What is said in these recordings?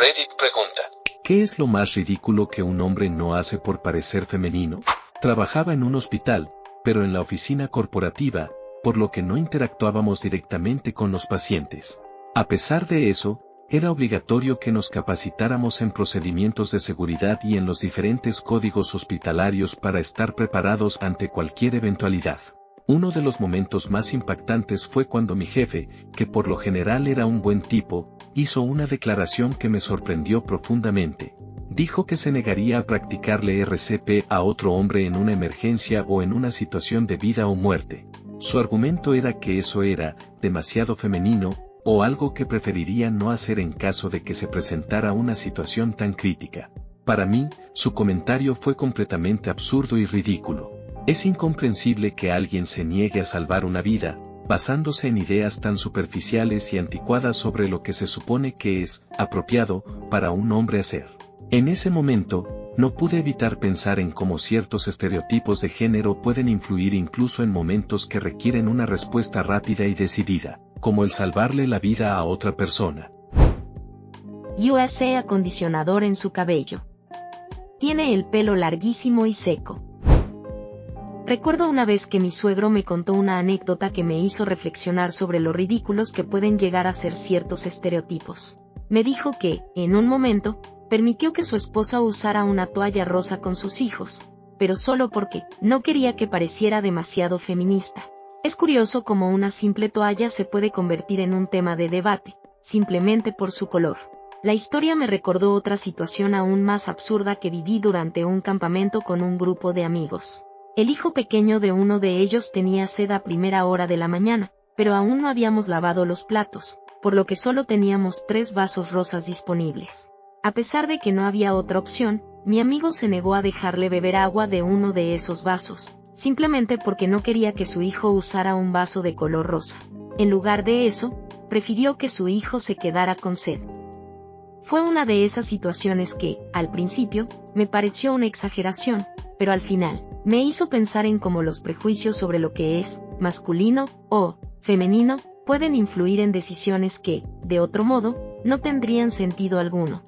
Reddit pregunta: ¿qué es lo más ridículo que un hombre no hace por parecer femenino? Trabajaba en un hospital, pero en la oficina corporativa, por lo que no interactuábamos directamente con los pacientes. A pesar de eso, era obligatorio que nos capacitáramos en procedimientos de seguridad y en los diferentes códigos hospitalarios para estar preparados ante cualquier eventualidad. Uno de los momentos más impactantes fue cuando mi jefe, que por lo general era un buen tipo, hizo una declaración que me sorprendió profundamente. Dijo que se negaría a practicarle RCP a otro hombre en una emergencia o en una situación de vida o muerte. Su argumento era que eso era demasiado femenino, o algo que preferiría no hacer en caso de que se presentara una situación tan crítica. Para mí, su comentario fue completamente absurdo y ridículo. Es incomprensible que alguien se niegue a salvar una vida, basándose en ideas tan superficiales y anticuadas sobre lo que se supone que es apropiado para un hombre hacer. En ese momento, no pude evitar pensar en cómo ciertos estereotipos de género pueden influir incluso en momentos que requieren una respuesta rápida y decidida, como el salvarle la vida a otra persona. USA acondicionador en su cabello. Tiene el pelo larguísimo y seco. Recuerdo una vez que mi suegro me contó una anécdota que me hizo reflexionar sobre lo ridículos que pueden llegar a ser ciertos estereotipos. Me dijo que, en un momento, permitió que su esposa usara una toalla rosa con sus hijos, pero solo porque no quería que pareciera demasiado feminista. Es curioso cómo una simple toalla se puede convertir en un tema de debate, simplemente por su color. La historia me recordó otra situación aún más absurda que viví durante un campamento con un grupo de amigos. El hijo pequeño de uno de ellos tenía sed a primera hora de la mañana, pero aún no habíamos lavado los platos, por lo que solo teníamos 3 vasos rosas disponibles. A pesar de que no había otra opción, mi amigo se negó a dejarle beber agua de uno de esos vasos, simplemente porque no quería que su hijo usara un vaso de color rosa. En lugar de eso, prefirió que su hijo se quedara con sed. Fue una de esas situaciones que, al principio, me pareció una exageración, pero al final, me hizo pensar en cómo los prejuicios sobre lo que es masculino o femenino pueden influir en decisiones que, de otro modo, no tendrían sentido alguno.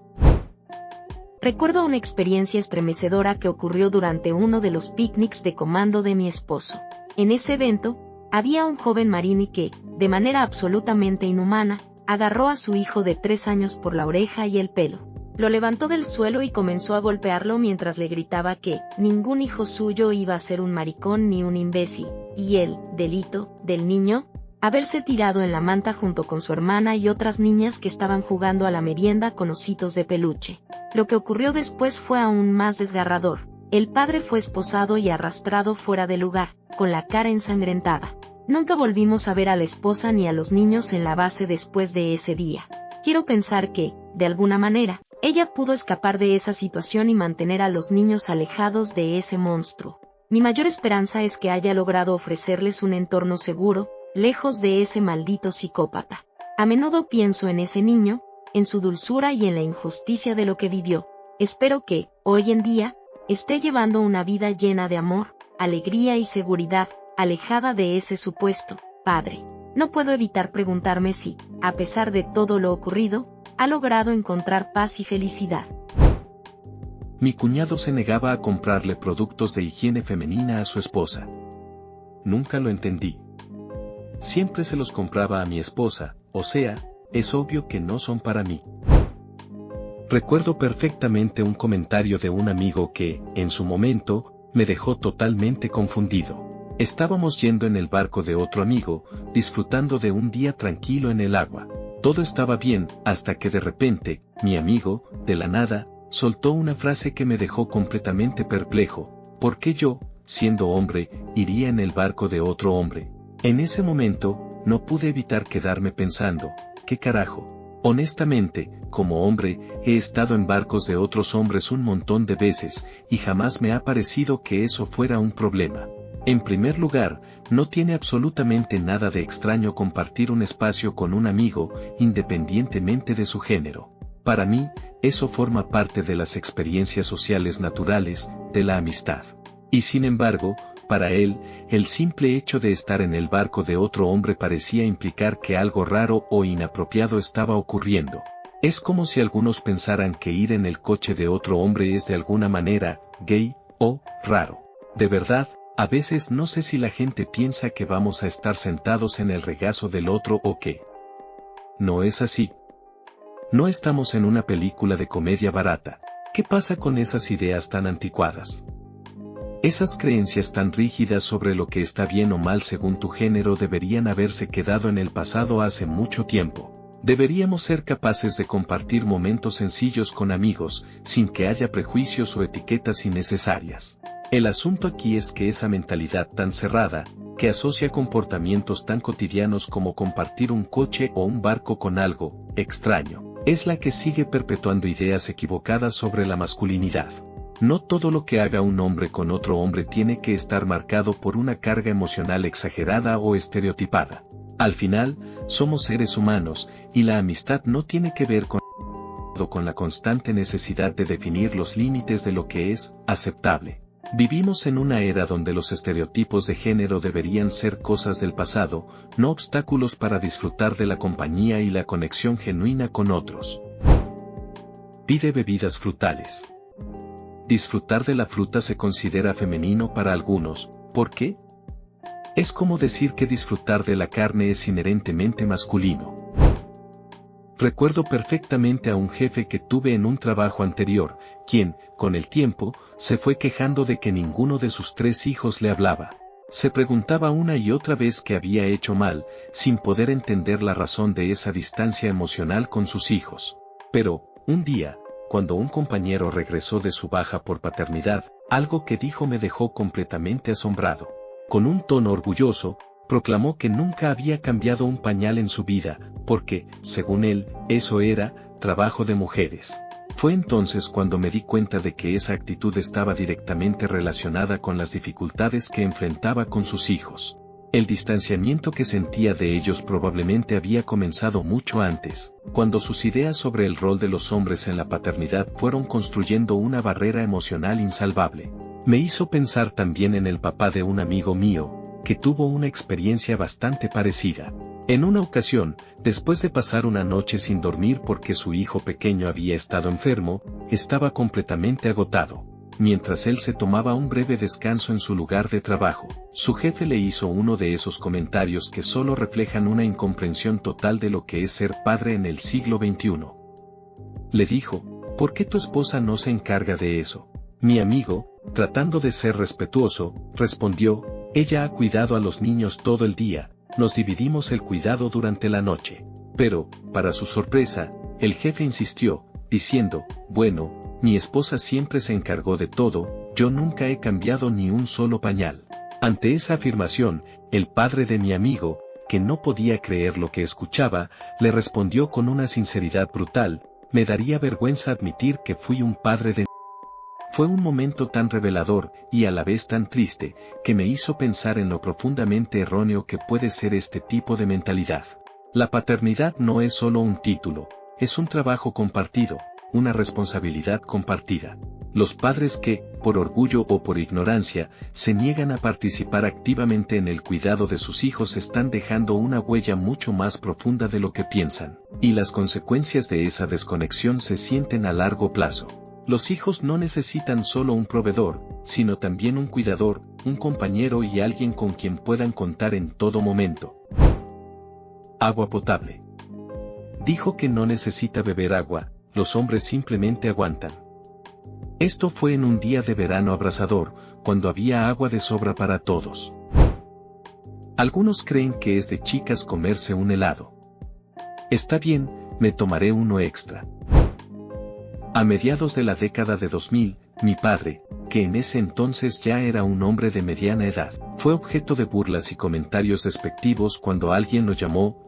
Recuerdo una experiencia estremecedora que ocurrió durante uno de los picnics de comando de mi esposo. En ese evento, había un joven marine que, de manera absolutamente inhumana, agarró a su hijo de 3 años por la oreja y el pelo. Lo levantó del suelo y comenzó a golpearlo mientras le gritaba que ningún hijo suyo iba a ser un maricón ni un imbécil, y el delito del niño, haberse tirado en la manta junto con su hermana y otras niñas que estaban jugando a la merienda con ositos de peluche. Lo que ocurrió después fue aún más desgarrador. El padre fue esposado y arrastrado fuera del lugar, con la cara ensangrentada. Nunca volvimos a ver a la esposa ni a los niños en la base después de ese día. Quiero pensar que, de alguna manera, ella pudo escapar de esa situación y mantener a los niños alejados de ese monstruo. Mi mayor esperanza es que haya logrado ofrecerles un entorno seguro, lejos de ese maldito psicópata. A menudo pienso en ese niño, en su dulzura y en la injusticia de lo que vivió. Espero que, hoy en día, esté llevando una vida llena de amor, alegría y seguridad, alejada de ese supuesto padre. No puedo evitar preguntarme si, a pesar de todo lo ocurrido, ha logrado encontrar paz y felicidad. Mi cuñado se negaba a comprarle productos de higiene femenina a su esposa. Nunca lo entendí. Siempre se los compraba a mi esposa, o sea, es obvio que no son para mí. Recuerdo perfectamente un comentario de un amigo que, en su momento, me dejó totalmente confundido. Estábamos yendo en el barco de otro amigo, disfrutando de un día tranquilo en el agua. Todo estaba bien, hasta que de repente, mi amigo, de la nada, soltó una frase que me dejó completamente perplejo. ¿Por qué yo, siendo hombre, iría en el barco de otro hombre? En ese momento, no pude evitar quedarme pensando, ¿qué carajo? Honestamente, como hombre, he estado en barcos de otros hombres un montón de veces, y jamás me ha parecido que eso fuera un problema. En primer lugar, no tiene absolutamente nada de extraño compartir un espacio con un amigo, independientemente de su género. Para mí, eso forma parte de las experiencias sociales naturales, de la amistad. Y sin embargo, para él, el simple hecho de estar en el barco de otro hombre parecía implicar que algo raro o inapropiado estaba ocurriendo. Es como si algunos pensaran que ir en el coche de otro hombre es de alguna manera gay o raro. De verdad, a veces no sé si la gente piensa que vamos a estar sentados en el regazo del otro o qué. No es así. No estamos en una película de comedia barata. ¿Qué pasa con esas ideas tan anticuadas? Esas creencias tan rígidas sobre lo que está bien o mal según tu género deberían haberse quedado en el pasado hace mucho tiempo. Deberíamos ser capaces de compartir momentos sencillos con amigos, sin que haya prejuicios o etiquetas innecesarias. El asunto aquí es que esa mentalidad tan cerrada, que asocia comportamientos tan cotidianos como compartir un coche o un barco con algo extraño, es la que sigue perpetuando ideas equivocadas sobre la masculinidad. No todo lo que haga un hombre con otro hombre tiene que estar marcado por una carga emocional exagerada o estereotipada. Al final, somos seres humanos, y la amistad no tiene que ver con la constante necesidad de definir los límites de lo que es aceptable. Vivimos en una era donde los estereotipos de género deberían ser cosas del pasado, no obstáculos para disfrutar de la compañía y la conexión genuina con otros. Pide bebidas frutales. Disfrutar de la fruta se considera femenino para algunos, ¿por qué? Es como decir que disfrutar de la carne es inherentemente masculino. Recuerdo perfectamente a un jefe que tuve en un trabajo anterior, quien, con el tiempo, se fue quejando de que ninguno de sus 3 hijos le hablaba. Se preguntaba una y otra vez qué había hecho mal, sin poder entender la razón de esa distancia emocional con sus hijos. Pero, un día, cuando un compañero regresó de su baja por paternidad, algo que dijo me dejó completamente asombrado. Con un tono orgulloso, proclamó que nunca había cambiado un pañal en su vida, porque, según él, eso era trabajo de mujeres. Fue entonces cuando me di cuenta de que esa actitud estaba directamente relacionada con las dificultades que enfrentaba con sus hijos. El distanciamiento que sentía de ellos probablemente había comenzado mucho antes, cuando sus ideas sobre el rol de los hombres en la paternidad fueron construyendo una barrera emocional insalvable. Me hizo pensar también en el papá de un amigo mío, que tuvo una experiencia bastante parecida. En una ocasión, después de pasar una noche sin dormir porque su hijo pequeño había estado enfermo, estaba completamente agotado. Mientras él se tomaba un breve descanso en su lugar de trabajo, su jefe le hizo uno de esos comentarios que solo reflejan una incomprensión total de lo que es ser padre en el siglo XXI. Le dijo, ¿por qué tu esposa no se encarga de eso? Mi amigo, tratando de ser respetuoso, respondió, ella ha cuidado a los niños todo el día, nos dividimos el cuidado durante la noche. Pero, para su sorpresa, el jefe insistió, diciendo, bueno, mi esposa siempre se encargó de todo, yo nunca he cambiado ni un solo pañal. Ante esa afirmación, el padre de mi amigo, que no podía creer lo que escuchaba, le respondió con una sinceridad brutal, me daría vergüenza admitir que fui un padre de... Fue un momento tan revelador, y a la vez tan triste, que me hizo pensar en lo profundamente erróneo que puede ser este tipo de mentalidad. La paternidad no es solo un título, es un trabajo compartido, una responsabilidad compartida. Los padres que, por orgullo o por ignorancia, se niegan a participar activamente en el cuidado de sus hijos están dejando una huella mucho más profunda de lo que piensan, y las consecuencias de esa desconexión se sienten a largo plazo. Los hijos no necesitan solo un proveedor, sino también un cuidador, un compañero y alguien con quien puedan contar en todo momento. Agua potable. Dijo que no necesita beber agua, los hombres simplemente aguantan. Esto fue en un día de verano abrasador, cuando había agua de sobra para todos. Algunos creen que es de chicas comerse un helado. Está bien, me tomaré uno extra. A mediados de la década de 2000, mi padre, que en ese entonces ya era un hombre de mediana edad, fue objeto de burlas y comentarios despectivos cuando alguien lo llamó.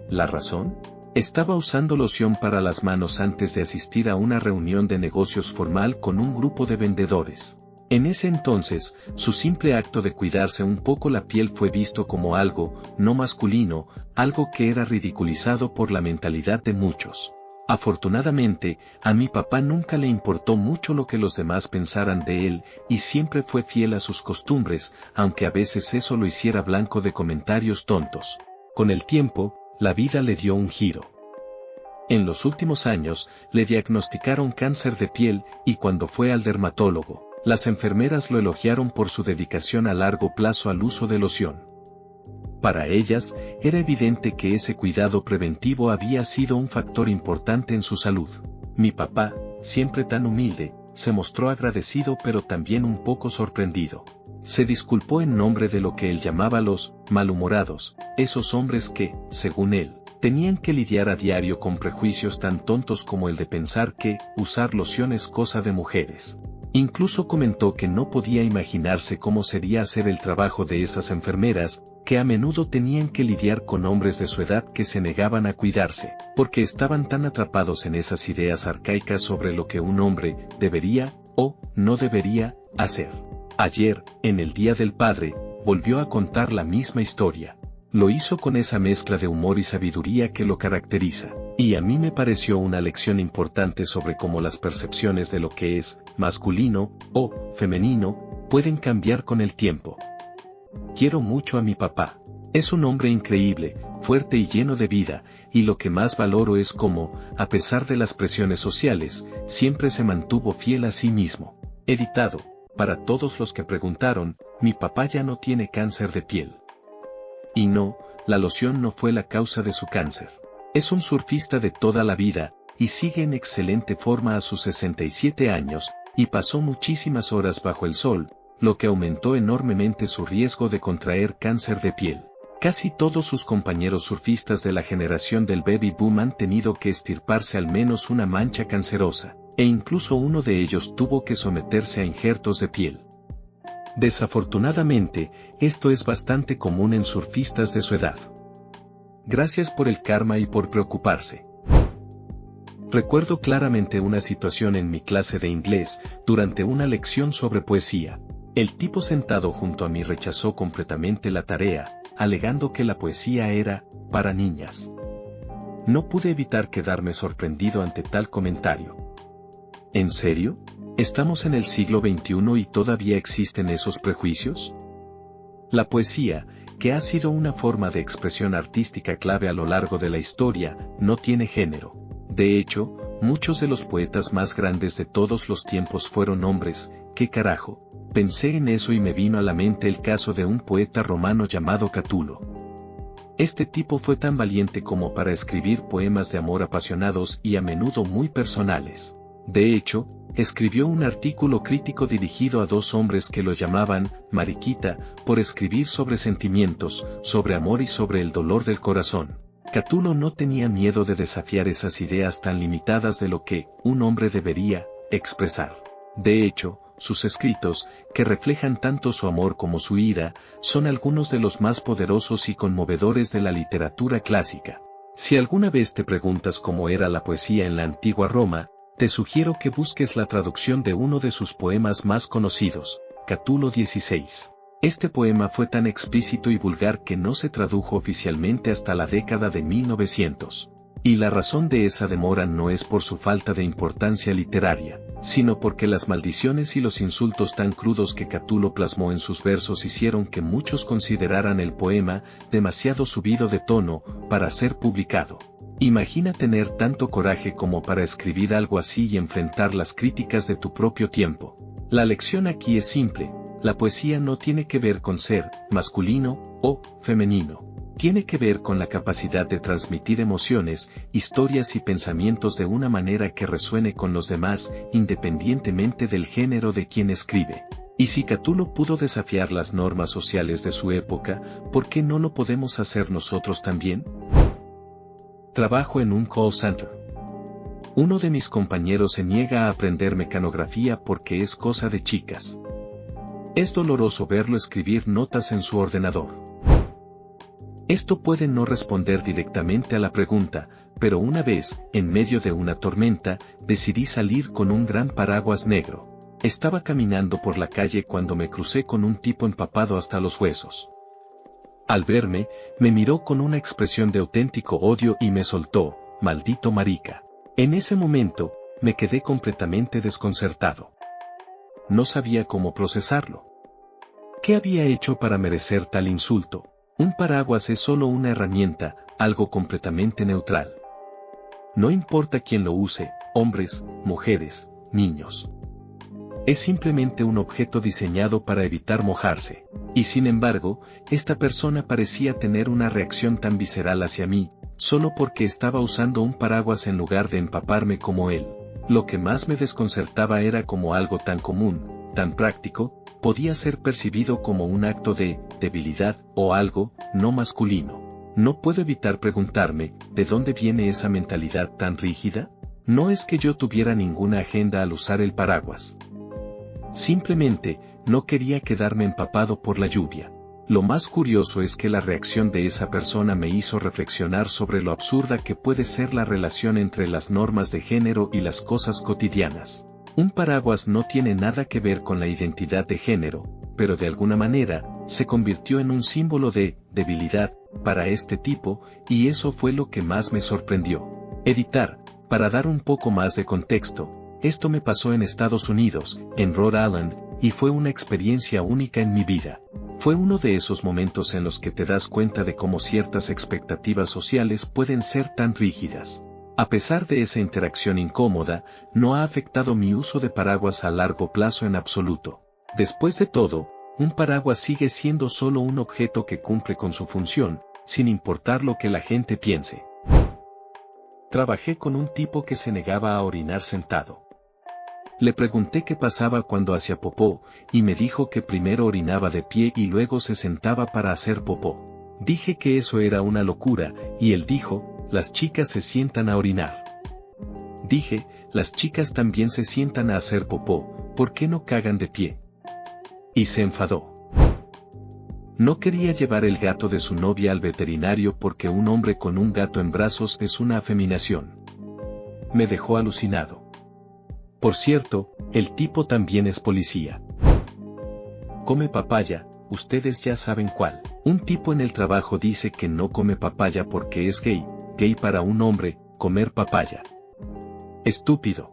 ¿La razón? Estaba usando loción para las manos antes de asistir a una reunión de negocios formal con un grupo de vendedores. En ese entonces, su simple acto de cuidarse un poco la piel fue visto como algo no masculino, algo que era ridiculizado por la mentalidad de muchos. Afortunadamente, a mi papá nunca le importó mucho lo que los demás pensaran de él, y siempre fue fiel a sus costumbres, aunque a veces eso lo hiciera blanco de comentarios tontos. Con el tiempo, la vida le dio un giro. En los últimos años, le diagnosticaron cáncer de piel y cuando fue al dermatólogo, las enfermeras lo elogiaron por su dedicación a largo plazo al uso de loción. Para ellas, era evidente que ese cuidado preventivo había sido un factor importante en su salud. Mi papá, siempre tan humilde, se mostró agradecido pero también un poco sorprendido. Se disculpó en nombre de lo que él llamaba los malhumorados, esos hombres que, según él, tenían que lidiar a diario con prejuicios tan tontos como el de pensar que usar loción es cosa de mujeres. Incluso comentó que no podía imaginarse cómo sería hacer el trabajo de esas enfermeras, que a menudo tenían que lidiar con hombres de su edad que se negaban a cuidarse, porque estaban tan atrapados en esas ideas arcaicas sobre lo que un hombre debería, o no debería, hacer. Ayer, en el Día del Padre, volvió a contar la misma historia. Lo hizo con esa mezcla de humor y sabiduría que lo caracteriza, y a mí me pareció una lección importante sobre cómo las percepciones de lo que es masculino o femenino pueden cambiar con el tiempo. Quiero mucho a mi papá. Es un hombre increíble, fuerte y lleno de vida, y lo que más valoro es cómo, a pesar de las presiones sociales, siempre se mantuvo fiel a sí mismo. Editado. Para todos los que preguntaron, mi papá ya no tiene cáncer de piel. Y no, la loción no fue la causa de su cáncer. Es un surfista de toda la vida, y sigue en excelente forma a sus 67 años, y pasó muchísimas horas bajo el sol, lo que aumentó enormemente su riesgo de contraer cáncer de piel. Casi todos sus compañeros surfistas de la generación del baby boom han tenido que extirparse al menos una mancha cancerosa, e incluso uno de ellos tuvo que someterse a injertos de piel. Desafortunadamente, esto es bastante común en surfistas de su edad. Gracias por el karma y por preocuparse. Recuerdo claramente una situación en mi clase de inglés, durante una lección sobre poesía. El tipo sentado junto a mí rechazó completamente la tarea, alegando que la poesía era para niñas. No pude evitar quedarme sorprendido ante tal comentario. ¿En serio? ¿Estamos en el siglo XXI y todavía existen esos prejuicios? La poesía, que ha sido una forma de expresión artística clave a lo largo de la historia, no tiene género. De hecho, muchos de los poetas más grandes de todos los tiempos fueron hombres. ¿Qué carajo? Pensé en eso y me vino a la mente el caso de un poeta romano llamado Catulo. Este tipo fue tan valiente como para escribir poemas de amor apasionados y a menudo muy personales. De hecho, escribió un artículo crítico dirigido a dos hombres que lo llamaban mariquita, por escribir sobre sentimientos, sobre amor y sobre el dolor del corazón. Catulo no tenía miedo de desafiar esas ideas tan limitadas de lo que un hombre debería expresar. De hecho, sus escritos, que reflejan tanto su amor como su ira, son algunos de los más poderosos y conmovedores de la literatura clásica. Si alguna vez te preguntas cómo era la poesía en la antigua Roma, te sugiero que busques la traducción de uno de sus poemas más conocidos, Catulo XVI. Este poema fue tan explícito y vulgar que no se tradujo oficialmente hasta la década de 1900. Y la razón de esa demora no es por su falta de importancia literaria, sino porque las maldiciones y los insultos tan crudos que Catulo plasmó en sus versos hicieron que muchos consideraran el poema demasiado subido de tono para ser publicado. Imagina tener tanto coraje como para escribir algo así y enfrentar las críticas de tu propio tiempo. La lección aquí es simple: la poesía no tiene que ver con ser masculino o femenino. Tiene que ver con la capacidad de transmitir emociones, historias y pensamientos de una manera que resuene con los demás, independientemente del género de quien escribe. Y si Catulo pudo desafiar las normas sociales de su época, ¿por qué no lo podemos hacer nosotros también? Trabajo en un call center. Uno de mis compañeros se niega a aprender mecanografía porque es cosa de chicas. Es doloroso verlo escribir notas en su ordenador. Esto puede no responder directamente a la pregunta, pero una vez, en medio de una tormenta, decidí salir con un gran paraguas negro. Estaba caminando por la calle cuando me crucé con un tipo empapado hasta los huesos. Al verme, me miró con una expresión de auténtico odio y me soltó: «Maldito marica». En ese momento, me quedé completamente desconcertado. No sabía cómo procesarlo. ¿Qué había hecho para merecer tal insulto? Un paraguas es solo una herramienta, algo completamente neutral. No importa quién lo use, hombres, mujeres, niños. Es simplemente un objeto diseñado para evitar mojarse. Y sin embargo, esta persona parecía tener una reacción tan visceral hacia mí, solo porque estaba usando un paraguas en lugar de empaparme como él. Lo que más me desconcertaba era cómo algo tan común, tan práctico, podía ser percibido como un acto de debilidad o algo no masculino. No puedo evitar preguntarme, ¿de dónde viene esa mentalidad tan rígida? No es que yo tuviera ninguna agenda al usar el paraguas. Simplemente, no quería quedarme empapado por la lluvia. Lo más curioso es que la reacción de esa persona me hizo reflexionar sobre lo absurda que puede ser la relación entre las normas de género y las cosas cotidianas. Un paraguas no tiene nada que ver con la identidad de género, pero de alguna manera, se convirtió en un símbolo de debilidad para este tipo, y eso fue lo que más me sorprendió. Editar, para dar un poco más de contexto. Esto me pasó en Estados Unidos, en Rhode Island, y fue una experiencia única en mi vida. Fue uno de esos momentos en los que te das cuenta de cómo ciertas expectativas sociales pueden ser tan rígidas. A pesar de esa interacción incómoda, no ha afectado mi uso de paraguas a largo plazo en absoluto. Después de todo, un paraguas sigue siendo solo un objeto que cumple con su función, sin importar lo que la gente piense. Trabajé con un tipo que se negaba a orinar sentado. Le pregunté qué pasaba cuando hacía popó, y me dijo que primero orinaba de pie y luego se sentaba para hacer popó. Dije que eso era una locura, y él dijo, las chicas se sientan a orinar. Dije, las chicas también se sientan a hacer popó, ¿por qué no cagan de pie? Y se enfadó. No quería llevar el gato de su novia al veterinario porque un hombre con un gato en brazos es una afeminación. Me dejó alucinado. Por cierto, el tipo también es policía. Come papaya, ustedes ya saben cuál. Un tipo en el trabajo dice que no come papaya porque es gay, gay para un hombre, comer papaya. Estúpido.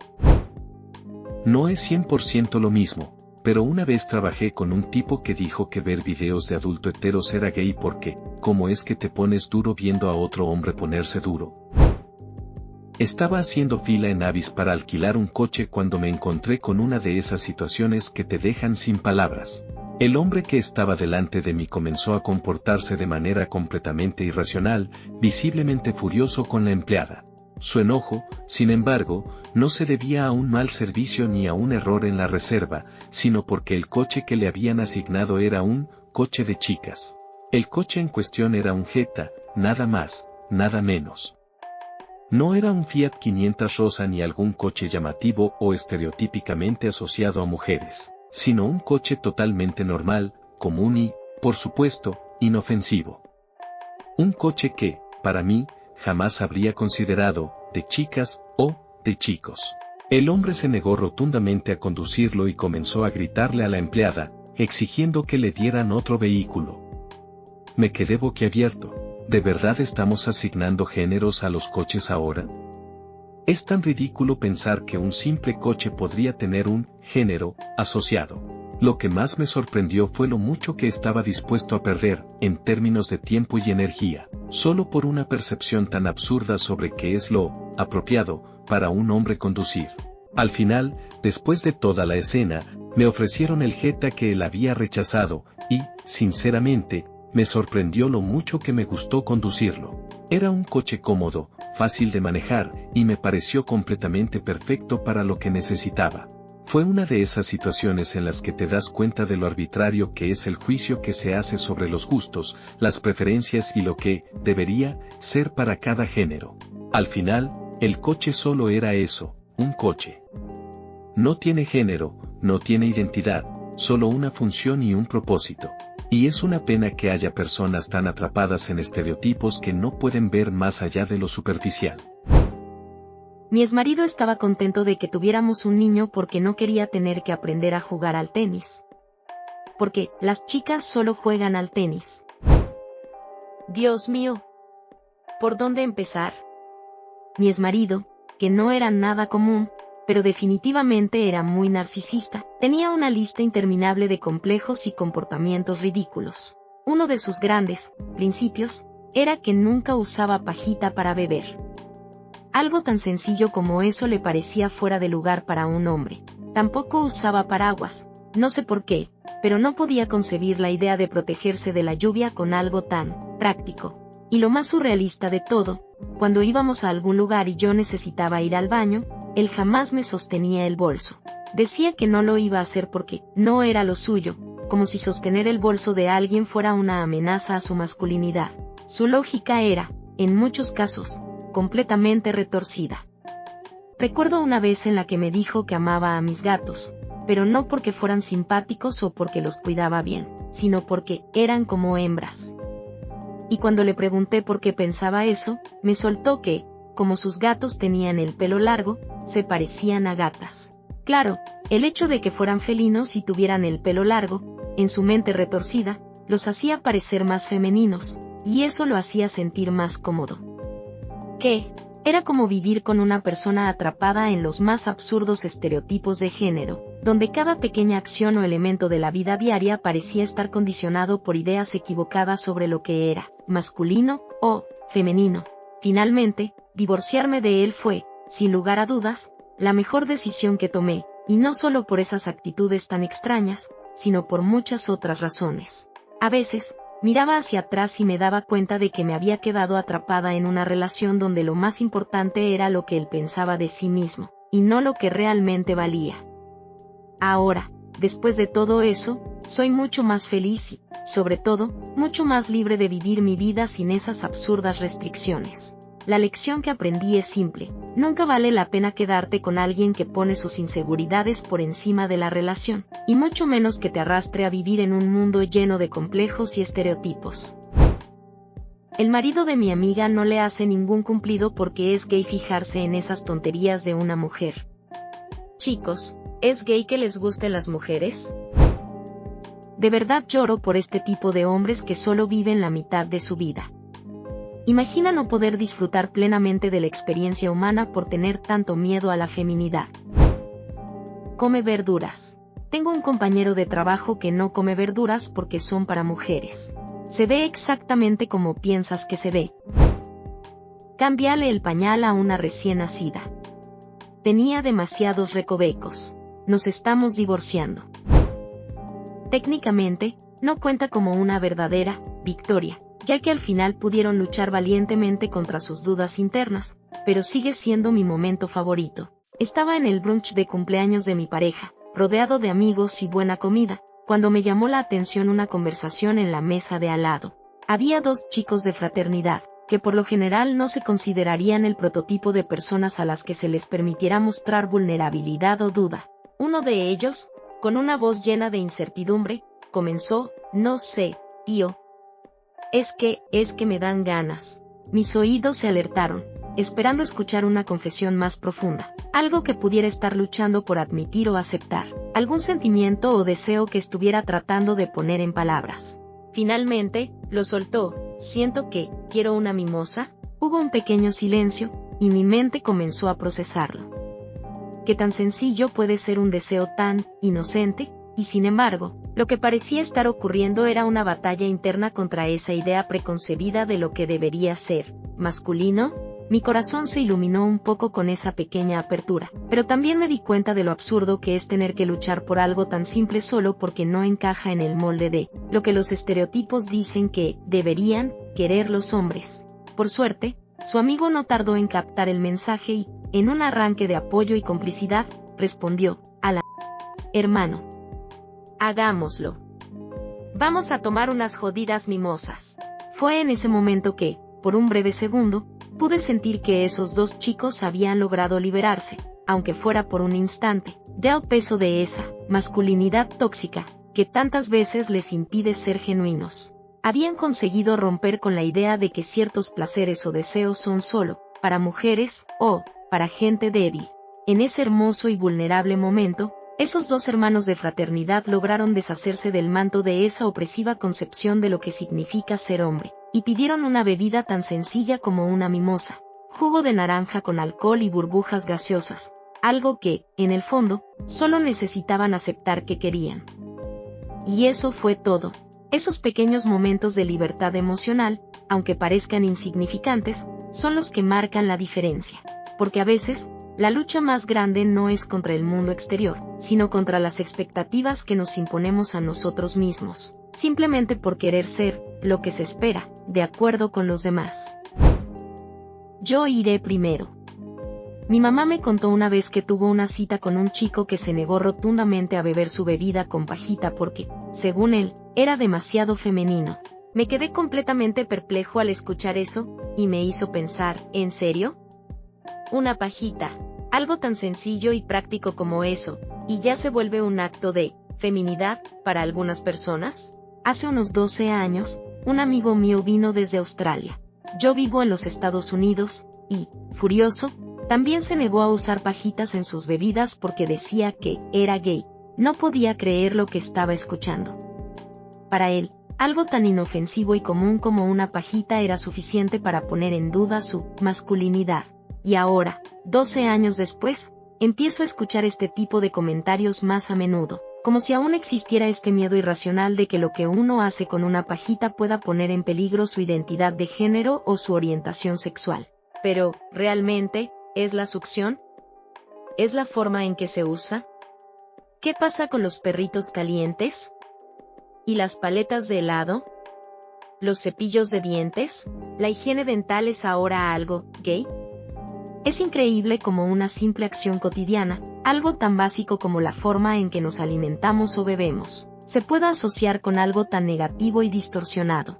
No es 100% lo mismo, pero una vez trabajé con un tipo que dijo que ver videos de adulto heteros era gay porque, ¿cómo es que te pones duro viendo a otro hombre ponerse duro? Estaba haciendo fila en Avis para alquilar un coche cuando me encontré con una de esas situaciones que te dejan sin palabras. El hombre que estaba delante de mí comenzó a comportarse de manera completamente irracional, visiblemente furioso con la empleada. Su enojo, sin embargo, no se debía a un mal servicio ni a un error en la reserva, sino porque el coche que le habían asignado era un coche de chicas. El coche en cuestión era un Jetta, nada más, nada menos. No era un Fiat 500 rosa ni algún coche llamativo o estereotípicamente asociado a mujeres, sino un coche totalmente normal, común y, por supuesto, inofensivo. Un coche que, para mí, jamás habría considerado, de chicas, o, de chicos. El hombre se negó rotundamente a conducirlo y comenzó a gritarle a la empleada, exigiendo que le dieran otro vehículo. Me quedé boquiabierto. ¿De verdad estamos asignando géneros a los coches ahora? Es tan ridículo pensar que un simple coche podría tener un género asociado. Lo que más me sorprendió fue lo mucho que estaba dispuesto a perder, en términos de tiempo y energía, solo por una percepción tan absurda sobre qué es lo apropiado para un hombre conducir. Al final, después de toda la escena, me ofrecieron el Jetta que él había rechazado, y, sinceramente, me sorprendió lo mucho que me gustó conducirlo. Era un coche cómodo, fácil de manejar, y me pareció completamente perfecto para lo que necesitaba. Fue una de esas situaciones en las que te das cuenta de lo arbitrario que es el juicio que se hace sobre los gustos, las preferencias y lo que debería ser para cada género. Al final, el coche solo era eso, un coche. No tiene género, no tiene identidad, solo una función y un propósito. Y es una pena que haya personas tan atrapadas en estereotipos que no pueden ver más allá de lo superficial. Mi exmarido estaba contento de que tuviéramos un niño porque no quería tener que aprender a jugar al tenis. Porque las chicas solo juegan al tenis. Dios mío. ¿Por dónde empezar? Mi exmarido, que no era nada común, pero definitivamente era muy narcisista, tenía una lista interminable de complejos y comportamientos ridículos. Uno de sus grandes principios era que nunca usaba pajita para beber. Algo tan sencillo como eso le parecía fuera de lugar para un hombre. Tampoco usaba paraguas, no sé por qué, pero no podía concebir la idea de protegerse de la lluvia con algo tan práctico. Y lo más surrealista de todo, cuando íbamos a algún lugar y yo necesitaba ir al baño, él jamás me sostenía el bolso. Decía que no lo iba a hacer porque no era lo suyo, como si sostener el bolso de alguien fuera una amenaza a su masculinidad. Su lógica era, en muchos casos, completamente retorcida. Recuerdo una vez en la que me dijo que amaba a mis gatos, pero no porque fueran simpáticos o porque los cuidaba bien, sino porque eran como hembras. Y cuando le pregunté por qué pensaba eso, me soltó que, como sus gatos tenían el pelo largo, se parecían a gatas. Claro, el hecho de que fueran felinos y tuvieran el pelo largo, en su mente retorcida, los hacía parecer más femeninos, y eso lo hacía sentir más cómodo. ¿Qué? Era como vivir con una persona atrapada en los más absurdos estereotipos de género, donde cada pequeña acción o elemento de la vida diaria parecía estar condicionado por ideas equivocadas sobre lo que era masculino o femenino. Finalmente, divorciarme de él fue, sin lugar a dudas, la mejor decisión que tomé, y no solo por esas actitudes tan extrañas, sino por muchas otras razones. A veces, miraba hacia atrás y me daba cuenta de que me había quedado atrapada en una relación donde lo más importante era lo que él pensaba de sí mismo, y no lo que realmente valía. Ahora, después de todo eso, soy mucho más feliz y, sobre todo, mucho más libre de vivir mi vida sin esas absurdas restricciones. La lección que aprendí es simple: nunca vale la pena quedarte con alguien que pone sus inseguridades por encima de la relación, y mucho menos que te arrastre a vivir en un mundo lleno de complejos y estereotipos. El marido de mi amiga no le hace ningún cumplido porque es gay. Fijarse en esas tonterías de una mujer. Chicos, ¿es gay que les gusten las mujeres? De verdad lloro por este tipo de hombres que solo viven la mitad de su vida. Imagina no poder disfrutar plenamente de la experiencia humana por tener tanto miedo a la feminidad. Come verduras. Tengo un compañero de trabajo que no come verduras porque son para mujeres. Se ve exactamente como piensas que se ve. Cámbiale el pañal a una recién nacida. Tenía demasiados recovecos. Nos estamos divorciando. Técnicamente, no cuenta como una verdadera victoria, ya que al final pudieron luchar valientemente contra sus dudas internas, pero sigue siendo mi momento favorito. Estaba en el brunch de cumpleaños de mi pareja, rodeado de amigos y buena comida, cuando me llamó la atención una conversación en la mesa de al lado. Había dos chicos de fraternidad, que por lo general no se considerarían el prototipo de personas a las que se les permitiera mostrar vulnerabilidad o duda. Uno de ellos, con una voz llena de incertidumbre, comenzó: no sé, tío. Es que me dan ganas. Mis oídos se alertaron, esperando escuchar una confesión más profunda, algo que pudiera estar luchando por admitir o aceptar, algún sentimiento o deseo que estuviera tratando de poner en palabras. Finalmente, lo soltó: siento que, quiero una mimosa. Hubo un pequeño silencio, y mi mente comenzó a procesarlo. ¿Qué tan sencillo puede ser un deseo tan inocente? Y sin embargo, lo que parecía estar ocurriendo era una batalla interna contra esa idea preconcebida de lo que debería ser masculino. Mi corazón se iluminó un poco con esa pequeña apertura, pero también me di cuenta de lo absurdo que es tener que luchar por algo tan simple solo porque no encaja en el molde de lo que los estereotipos dicen que deberían querer los hombres. Por suerte, su amigo no tardó en captar el mensaje y, en un arranque de apoyo y complicidad, respondió: hermano, hagámoslo. Vamos a tomar unas jodidas mimosas. Fue en ese momento que, por un breve segundo, pude sentir que esos dos chicos habían logrado liberarse, aunque fuera por un instante, del peso de esa masculinidad tóxica, que tantas veces les impide ser genuinos. Habían conseguido romper con la idea de que ciertos placeres o deseos son solo para mujeres o para gente débil. En ese hermoso y vulnerable momento, esos dos hermanos de fraternidad lograron deshacerse del manto de esa opresiva concepción de lo que significa ser hombre, y pidieron una bebida tan sencilla como una mimosa, jugo de naranja con alcohol y burbujas gaseosas, algo que, en el fondo, solo necesitaban aceptar que querían. Y eso fue todo. Esos pequeños momentos de libertad emocional, aunque parezcan insignificantes, son los que marcan la diferencia. porque a veces, la lucha más grande no es contra el mundo exterior, sino contra las expectativas que nos imponemos a nosotros mismos, simplemente por querer ser lo que se espera, de acuerdo con los demás. Yo iré primero. Mi mamá me contó una vez que tuvo una cita con un chico que se negó rotundamente a beber su bebida con pajita porque, según él, era demasiado femenino. Me quedé completamente perplejo al escuchar eso, y me hizo pensar, ¿en serio? Una pajita, algo tan sencillo y práctico como eso, y ya se vuelve un acto de feminidad para algunas personas. Hace unos 12 años, un amigo mío vino desde Australia. Yo vivo en los Estados Unidos, y, furioso, también se negó a usar pajitas en sus bebidas porque decía que era gay. No podía creer lo que estaba escuchando. Para él, algo tan inofensivo y común como una pajita era suficiente para poner en duda su masculinidad. Y ahora, 12 años después, empiezo a escuchar este tipo de comentarios más a menudo, como si aún existiera este miedo irracional de que lo que uno hace con una pajita pueda poner en peligro su identidad de género o su orientación sexual. Pero, ¿realmente es la succión? ¿Es la forma en que se usa? ¿Qué pasa con los perritos calientes? ¿Y las paletas de helado? ¿Los cepillos de dientes? ¿La higiene dental es ahora algo gay? Es increíble cómo una simple acción cotidiana, algo tan básico como la forma en que nos alimentamos o bebemos, se pueda asociar con algo tan negativo y distorsionado.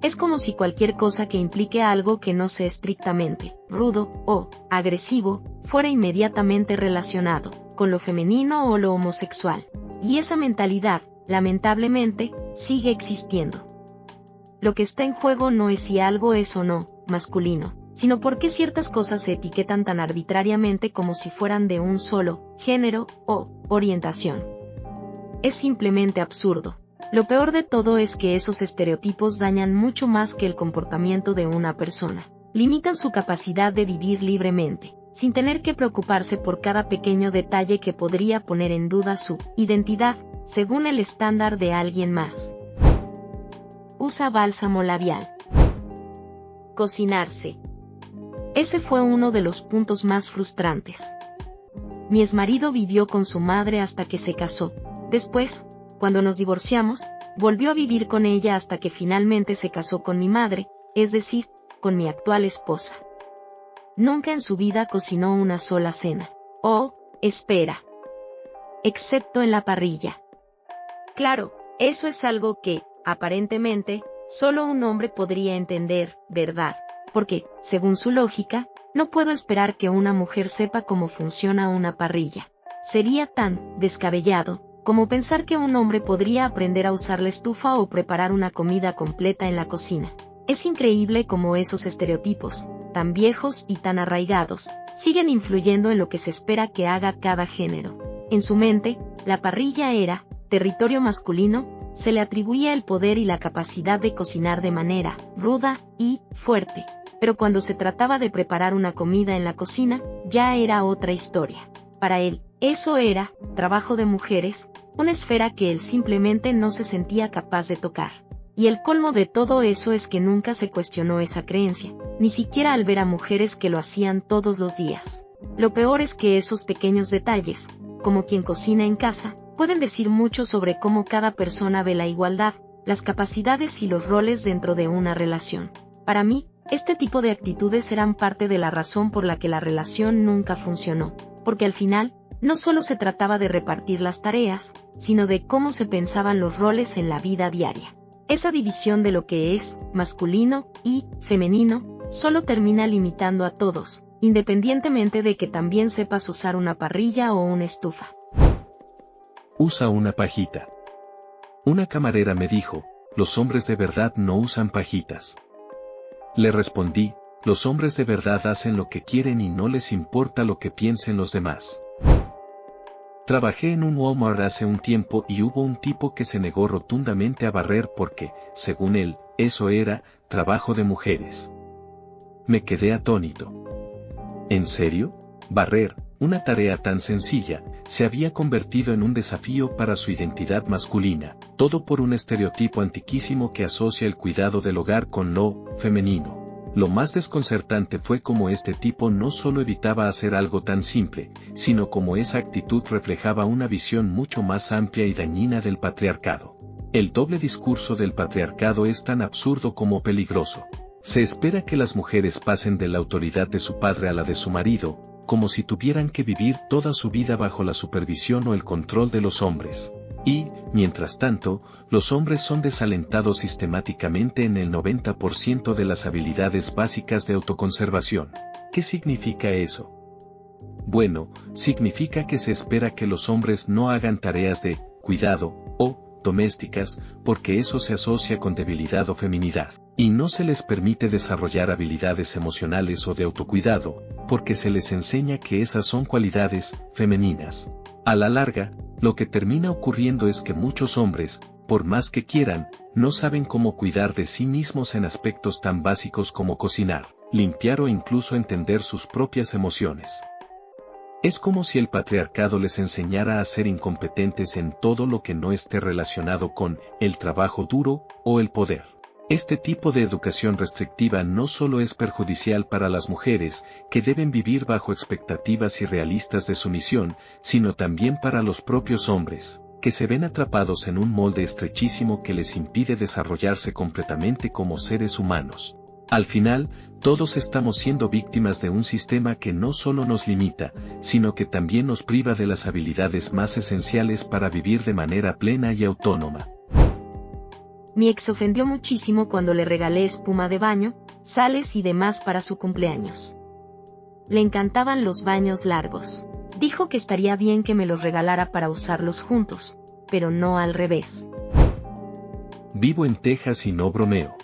Es como si cualquier cosa que implique algo que no sea estrictamente rudo o agresivo fuera inmediatamente relacionado con lo femenino o lo homosexual. Y esa mentalidad, lamentablemente, sigue existiendo. Lo que está en juego no es si algo es o no masculino, sino por qué ciertas cosas se etiquetan tan arbitrariamente como si fueran de un solo género o orientación. Es simplemente absurdo. Lo peor de todo es que esos estereotipos dañan mucho más que el comportamiento de una persona. Limitan su capacidad de vivir libremente, sin tener que preocuparse por cada pequeño detalle que podría poner en duda su identidad, según el estándar de alguien más. Usa bálsamo labial. Cocinarse. Ese fue uno de los puntos más frustrantes. Mi exmarido vivió con su madre hasta que se casó. Después, cuando nos divorciamos, volvió a vivir con ella hasta que finalmente se casó con mi madre, es decir, con mi actual esposa. Nunca en su vida cocinó una sola cena. Oh, espera. Excepto en la parrilla. Claro, eso es algo que, aparentemente, solo un hombre podría entender, ¿verdad? Porque, según su lógica, no puedo esperar que una mujer sepa cómo funciona una parrilla. Sería tan descabellado como pensar que un hombre podría aprender a usar la estufa o preparar una comida completa en la cocina. Es increíble cómo esos estereotipos, tan viejos y tan arraigados, siguen influyendo en lo que se espera que haga cada género. En su mente, la parrilla era territorio masculino, se le atribuía el poder y la capacidad de cocinar de manera ruda y fuerte. Pero cuando se trataba de preparar una comida en la cocina, ya era otra historia. Para él, eso era trabajo de mujeres, una esfera que él simplemente no se sentía capaz de tocar. Y el colmo de todo eso es que nunca se cuestionó esa creencia, ni siquiera al ver a mujeres que lo hacían todos los días. Lo peor es que esos pequeños detalles, como quien cocina en casa, pueden decir mucho sobre cómo cada persona ve la igualdad, las capacidades y los roles dentro de una relación. Para mí, este tipo de actitudes eran parte de la razón por la que la relación nunca funcionó, porque al final, no solo se trataba de repartir las tareas, sino de cómo se pensaban los roles en la vida diaria. Esa división de lo que es masculino y femenino solo termina limitando a todos, independientemente de que también sepas usar una parrilla o una estufa. Usa una pajita. Una camarera me dijo, los hombres de verdad no usan pajitas. Le respondí, los hombres de verdad hacen lo que quieren y no les importa lo que piensen los demás. Trabajé en un Walmart hace un tiempo y hubo un tipo que se negó rotundamente a barrer porque, según él, eso era trabajo de mujeres. Me quedé atónito. ¿En serio? Barrer, una tarea tan sencilla, se había convertido en un desafío para su identidad masculina, todo por un estereotipo antiquísimo que asocia el cuidado del hogar con lo femenino. Lo más desconcertante fue cómo este tipo no solo evitaba hacer algo tan simple, sino cómo esa actitud reflejaba una visión mucho más amplia y dañina del patriarcado. El doble discurso del patriarcado es tan absurdo como peligroso. Se espera que las mujeres pasen de la autoridad de su padre a la de su marido, como si tuvieran que vivir toda su vida bajo la supervisión o el control de los hombres. Y, mientras tanto, los hombres son desalentados sistemáticamente en el 90% de las habilidades básicas de autoconservación. ¿Qué significa eso? Bueno, significa que se espera que los hombres no hagan tareas de cuidado o domésticas, porque eso se asocia con debilidad o feminidad, y no se les permite desarrollar habilidades emocionales o de autocuidado, porque se les enseña que esas son cualidades femeninas. A la larga, lo que termina ocurriendo es que muchos hombres, por más que quieran, no saben cómo cuidar de sí mismos en aspectos tan básicos como cocinar, limpiar o incluso entender sus propias emociones. Es como si el patriarcado les enseñara a ser incompetentes en todo lo que no esté relacionado con el trabajo duro o el poder. Este tipo de educación restrictiva no solo es perjudicial para las mujeres, que deben vivir bajo expectativas irrealistas de sumisión, sino también para los propios hombres, que se ven atrapados en un molde estrechísimo que les impide desarrollarse completamente como seres humanos. Al final, todos estamos siendo víctimas de un sistema que no solo nos limita, sino que también nos priva de las habilidades más esenciales para vivir de manera plena y autónoma. Mi ex ofendió muchísimo cuando le regalé espuma de baño, sales y demás para su cumpleaños. Le encantaban los baños largos. Dijo que estaría bien que me los regalara para usarlos juntos, pero no al revés. Vivo en Texas y no bromeo.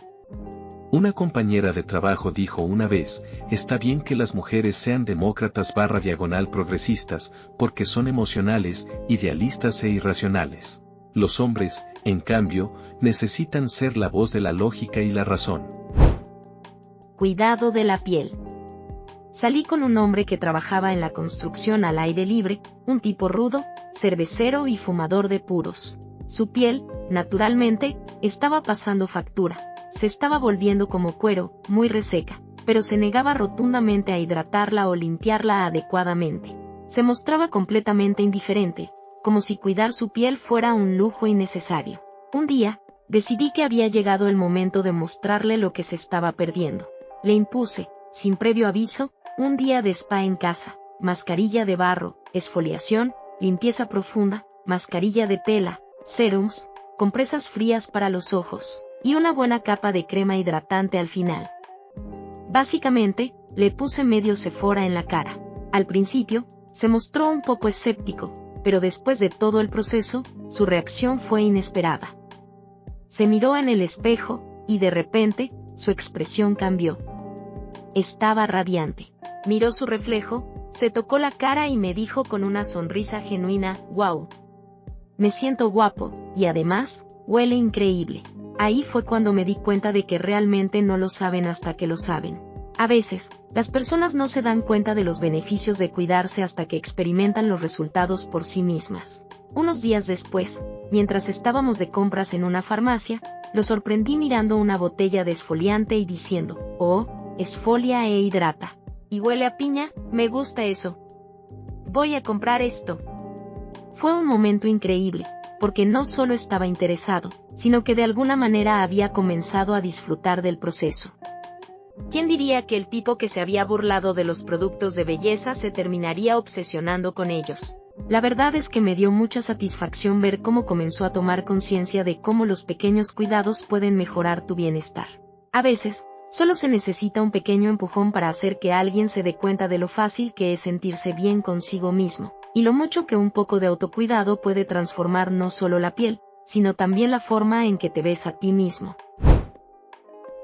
Una compañera de trabajo dijo una vez, está bien que las mujeres sean demócratas / progresistas, porque son emocionales, idealistas e irracionales. Los hombres, en cambio, necesitan ser la voz de la lógica y la razón. Cuidado de la piel. Salí con un hombre que trabajaba en la construcción al aire libre, un tipo rudo, cervecero y fumador de puros. Su piel, naturalmente, estaba pasando factura. Se estaba volviendo como cuero, muy reseca, pero se negaba rotundamente a hidratarla o limpiarla adecuadamente. Se mostraba completamente indiferente, como si cuidar su piel fuera un lujo innecesario. Un día, decidí que había llegado el momento de mostrarle lo que se estaba perdiendo. Le impuse, sin previo aviso, un día de spa en casa, mascarilla de barro, exfoliación, limpieza profunda, mascarilla de tela, serums, compresas frías para los ojos, y una buena capa de crema hidratante al final. Básicamente, le puse medio Sephora en la cara. Al principio, se mostró un poco escéptico, pero después de todo el proceso, su reacción fue inesperada. Se miró en el espejo, y de repente, su expresión cambió. Estaba radiante. Miró su reflejo, se tocó la cara y me dijo con una sonrisa genuina, «Wow. Me siento guapo, y además, huele increíble». Ahí fue cuando me di cuenta de que realmente no lo saben hasta que lo saben. A veces, las personas no se dan cuenta de los beneficios de cuidarse hasta que experimentan los resultados por sí mismas. Unos días después, mientras estábamos de compras en una farmacia, lo sorprendí mirando una botella de esfoliante y diciendo, «Oh, esfolia e hidrata. Y huele a piña, me gusta eso. Voy a comprar esto». Fue un momento increíble, porque no solo estaba interesado, sino que de alguna manera había comenzado a disfrutar del proceso. ¿Quién diría que el tipo que se había burlado de los productos de belleza se terminaría obsesionando con ellos? La verdad es que me dio mucha satisfacción ver cómo comenzó a tomar conciencia de cómo los pequeños cuidados pueden mejorar tu bienestar. A veces, solo se necesita un pequeño empujón para hacer que alguien se dé cuenta de lo fácil que es sentirse bien consigo mismo, y lo mucho que un poco de autocuidado puede transformar no solo la piel, sino también la forma en que te ves a ti mismo.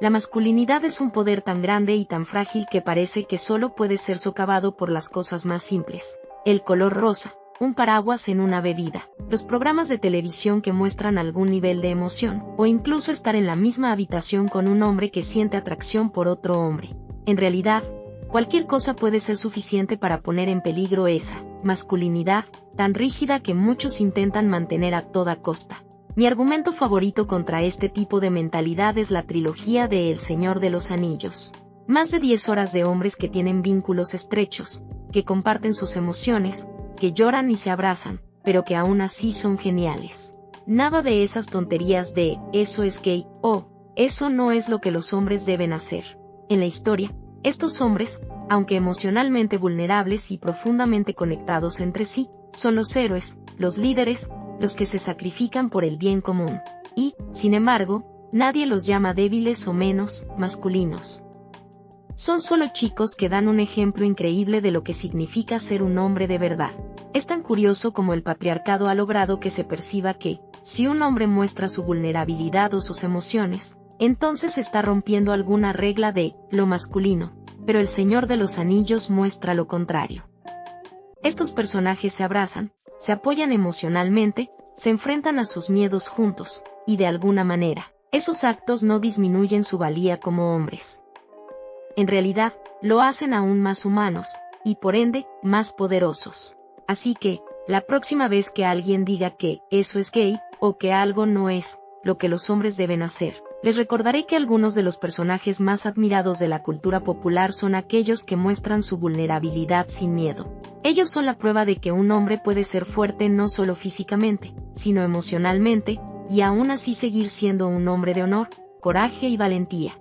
La masculinidad es un poder tan grande y tan frágil que parece que solo puede ser socavado por las cosas más simples. El color rosa, un paraguas en una bebida, los programas de televisión que muestran algún nivel de emoción, o incluso estar en la misma habitación con un hombre que siente atracción por otro hombre. En realidad, cualquier cosa puede ser suficiente para poner en peligro esa masculinidad tan rígida que muchos intentan mantener a toda costa. Mi argumento favorito contra este tipo de mentalidad es la trilogía de El Señor de los Anillos. Más de 10 horas de hombres que tienen vínculos estrechos, que comparten sus emociones, que lloran y se abrazan, pero que aún así son geniales. Nada de esas tonterías de, eso es gay, o, eso no es lo que los hombres deben hacer. En la historia, estos hombres, aunque emocionalmente vulnerables y profundamente conectados entre sí, son los héroes, los líderes, los que se sacrifican por el bien común. Y, sin embargo, nadie los llama débiles o menos masculinos. Son solo chicos que dan un ejemplo increíble de lo que significa ser un hombre de verdad. Es tan curioso como el patriarcado ha logrado que se perciba que, si un hombre muestra su vulnerabilidad o sus emociones, entonces está rompiendo alguna regla de lo masculino, pero el Señor de los Anillos muestra lo contrario. Estos personajes se abrazan, se apoyan emocionalmente, se enfrentan a sus miedos juntos, y de alguna manera, esos actos no disminuyen su valía como hombres. En realidad, lo hacen aún más humanos, y por ende, más poderosos. Así que, la próxima vez que alguien diga que eso es gay, o que algo no es lo que los hombres deben hacer, les recordaré que algunos de los personajes más admirados de la cultura popular son aquellos que muestran su vulnerabilidad sin miedo. Ellos son la prueba de que un hombre puede ser fuerte no solo físicamente, sino emocionalmente, y aún así seguir siendo un hombre de honor, coraje y valentía.